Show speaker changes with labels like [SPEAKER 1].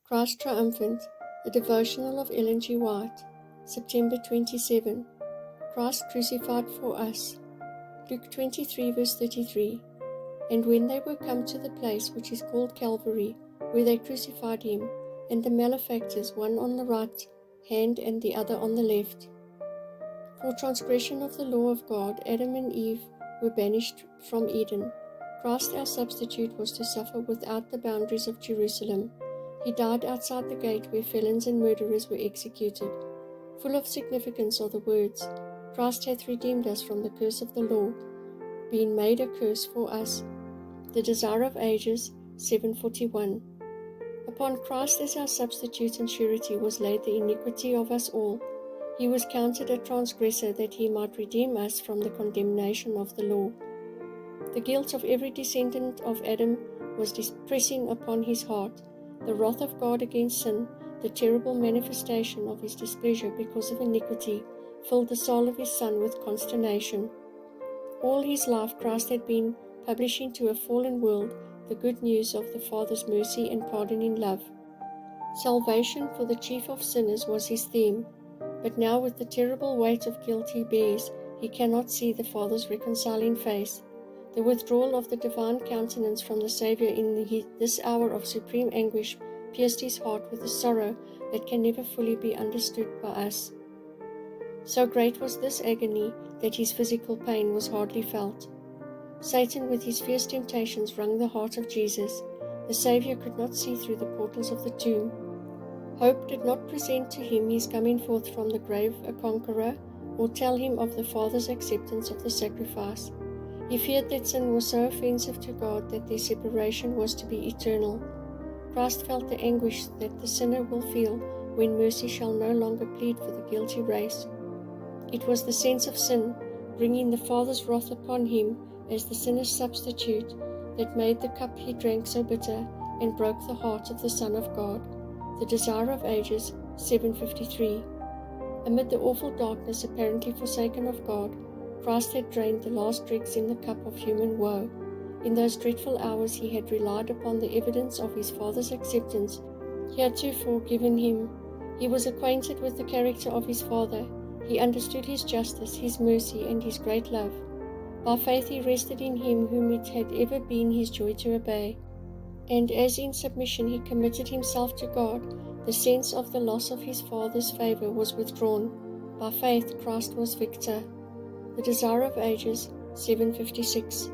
[SPEAKER 1] Christ Triumphant, a devotional of Ellen G. White, September 27. Christ crucified for us. Luke 23 verse 33. And when they were come to the place which is called Calvary, where they crucified him, and the malefactors, one on the right hand and the other on the left. For transgression of the law of God, Adam and Eve were banished from Eden. Christ, our substitute, was to suffer without the boundaries of Jerusalem. He died outside the gate where felons and murderers were executed. Full of significance are the words, Christ hath redeemed us from the curse of the law, being made a curse for us. The Desire of Ages, 741. Upon Christ as our substitute and surety was laid the iniquity of us all. He was counted a transgressor that he might redeem us from the condemnation of the law. The guilt of every descendant of Adam was pressing upon his heart. The wrath of God against sin, the terrible manifestation of his displeasure because of iniquity, filled the soul of his Son with consternation. All his life Christ had been publishing to a fallen world the good news of the Father's mercy and pardoning love. Salvation for the chief of sinners was his theme, but now with the terrible weight of guilt he bears, he cannot see the Father's reconciling face. The withdrawal of the divine countenance from the Saviour in this hour of supreme anguish pierced his heart with a sorrow that can never fully be understood by us. So great was this agony that his physical pain was hardly felt. Satan with his fierce temptations wrung the heart of Jesus. The Saviour could not see through the portals of the tomb. Hope did not present to him his coming forth from the grave a conqueror, or tell him of the Father's acceptance of the sacrifice. He feared that sin was so offensive to God that their separation was to be eternal. Christ felt the anguish that the sinner will feel when mercy shall no longer plead for the guilty race. It was the sense of sin, bringing the Father's wrath upon him as the sinner's substitute, that made the cup he drank so bitter and broke the heart of the Son of God. The Desire of Ages, 753. Amid the awful darkness apparently forsaken of God, Christ had drained the last dregs in the cup of human woe. In those dreadful hours he had relied upon the evidence of his Father's acceptance heretofore given him. He was acquainted with the character of his Father. He understood his justice, his mercy, and his great love. By faith he rested in him whom it had ever been his joy to obey. And as in submission he committed himself to God, the sense of the loss of his Father's favor was withdrawn. By faith Christ was victor. The Desire of Ages, 756.